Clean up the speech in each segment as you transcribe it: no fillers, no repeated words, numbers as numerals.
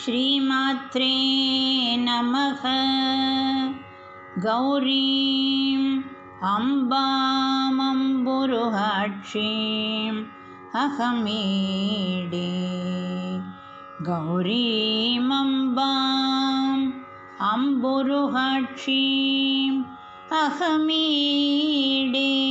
श्रीमात्रे नमः। गौरीं अम्बामम्बुरुहाक्षीम् अहमीडे। गौरीमम्बाम् अम्बुरुहाक्षीम् अहमीडे।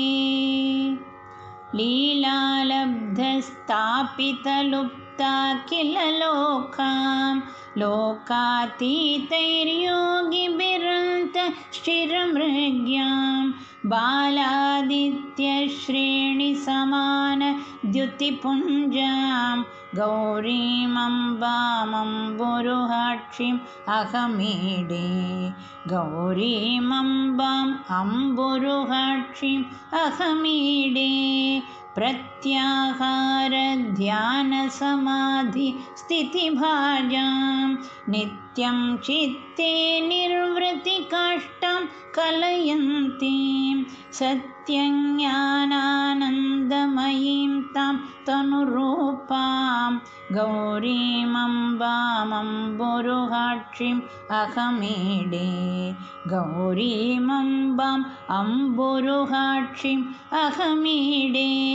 लीलालब्धस्थापितलुप्ता किल लोकां लोकातीतैर्योगिभिरन्तश्चिरमृग्यां बालादित्यश्रेणिसमानद्युतिपुञ्जां गौरीमम्बामम्बुरुहाक्षीम् अहमीडे। गौरीमम्बाम् अम्बुरुहाक्षीम् अहमीडे। प्रत्याहारध्यानसमाधिस्थितिभाजां नित्यं चित्ते निर्वृतिकाष्ठां कलयन्तीं सत्यज्ञानानन्दमयीं तां तनुरूपां गौरीमम्बामम्बुरुहाक्षीम् अहमीडे। गौरीमम्बाम् अम्बुरुहाक्षीम् अहमीडे।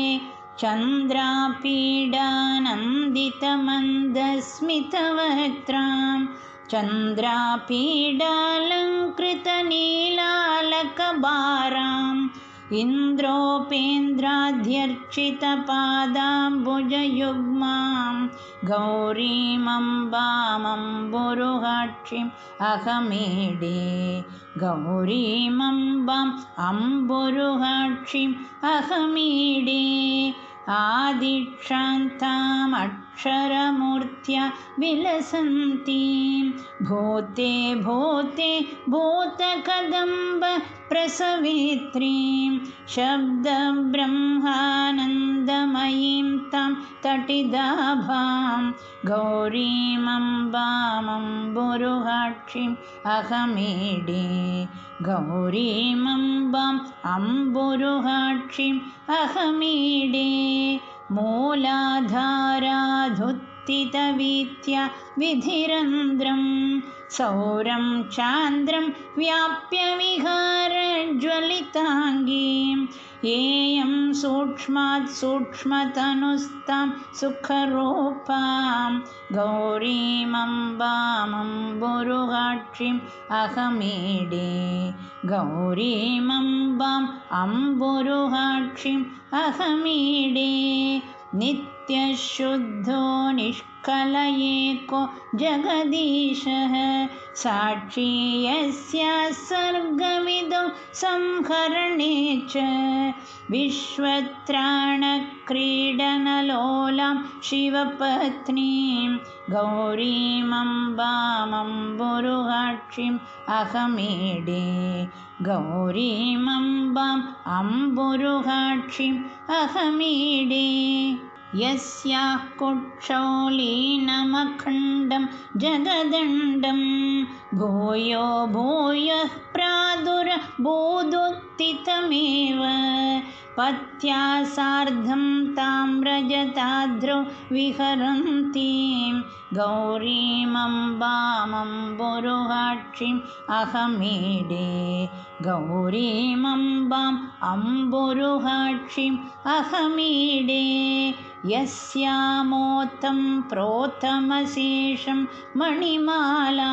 चन्द्रापीडानन्दितमन्दस्मितवक्त्रां चन्द्रापीडालङ्कृतनीलालकबाराम् इन्द्रोपेन्द्राध्यर्चितपादाम्बुजयुग्मां गौरीमम्बामम्बुरुहाक्षीम् अहमीडे। गौरीमम्बाम् अम्बुरुहाक्षीम् अहमीडे। आदिक्षान्तामक्षरमूर्त्या विलसन्तीं भूते भूते भूतकदम्बप्रसवित्रीं शब्दब्रह्मानन्दमयीं तां तटिदाभां गौरीमम्बामम्बुरुहाक्षीम् अहमीडे। गौरीमम्बाम् अम्बुरुहाक्षीम् अहमीडे। मूलाधाराधुत्थितवीत्या विधिरन्ध्रं सौरं चान्द्रं व्याप्य विहारज्वलिताङ्गीं येयं सूक्ष्मात् सूक्ष्मतनुस्तां सुखरूपां गौरीमम्बामम्बुरुहाक्षीम् अहमीडे। गौरीमम्बाम् अम्बुरुहाक्षीम् अहमीडे। नित्यशुद्धो निष्कलयेको जगदीशः साक्षी यस्याः सर्गविदौ संहरणे च विश्वत्राणक्रीडनलोलां शिवपत्नीं गौरीमम्बामम्बुरुहाक्षीम् अहमीडे। गौरीमम्बाम् अम्बुरुहाक्षीम् अहमीडे। यस्याः कुक्षौलीनमखण्डं जगदण्डं भूयो भूयः प्रादुर्बोधोत्थितमेव पत्या सार्धं ताम्रजटाद्रौ विहरन्तीं गौरीमम्बामम्बुरुहाक्षीम् अहमीडे। गौरीमम्बाम् अम्बुरुहाक्षीम् अहमीडे। यस्यामोतं प्रोतमशेषं मणिमाला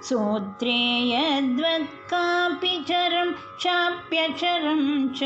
सूत्रे यद्वत्कापि चरं चाप्यचरं च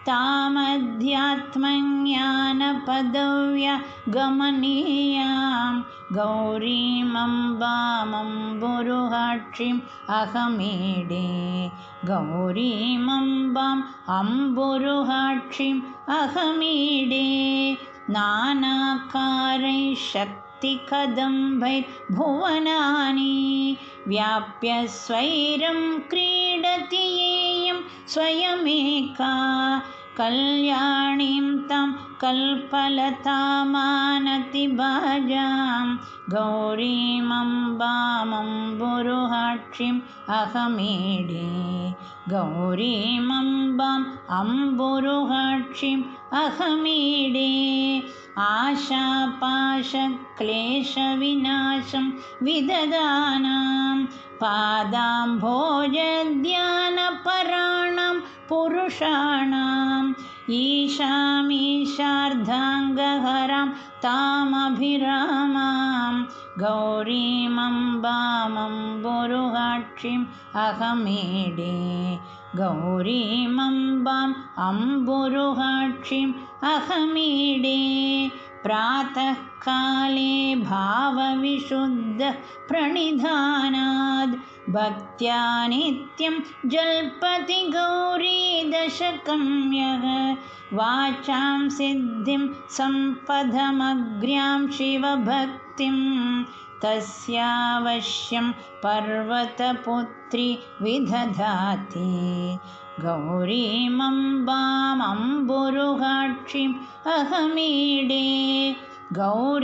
तामध्यात्मज्ञानपदव्या गमनीयां गौरीमम्बामम्बुरुहाक्षीम् अहमीडे। गौरीमम्बाम् अम्बुरुहाक्षीम् अहमीडे। नानाकारैः शक्तिकदम्भैर्भुवनानि व्याप्य स्वैरं क्रीडति येयं स्वयमेका कल्याणीं तां कल्पलतामानतिभाजां गौरीमम्बामम्बुरुहाक्षीम् अहमीडे। गौरीमम्बाम् अम्बुरुहाक्षीम् अहमीडे। आशापाशक्लेशविनाशं विददानां पादाम्भोजध्यानपराणां पुरुषाणाम् ईशामीशार्धाङ्गहरां तामभिरामां गौरीमम्बामम्बुरुहाक्षीम् अहमीडे गौरीमम्बाम् अम्बुरुहाक्षीम् अहमीडे प्रातःकाले भावविशुद्धः प्रणिधानाद् भक्त्या नित्यं जल्पति गौरीदशकं यः वाचां सिद्धिं सम्पदमग्र्यां शिवभक्तिं तस्यावश्यं पर्वतपुत्री विदधाति गौरीमम्बामम्बुरुहाक्षीम् अहमीडे गौरीमम्बाम्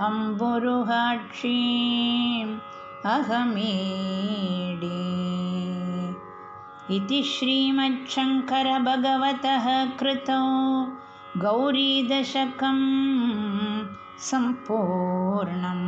अम्बुरुहाक्षीम् अहमीडे इति श्रीमच्छङ्करभगवतः कृतौ गौरीदशकं सम्पूर्णम्।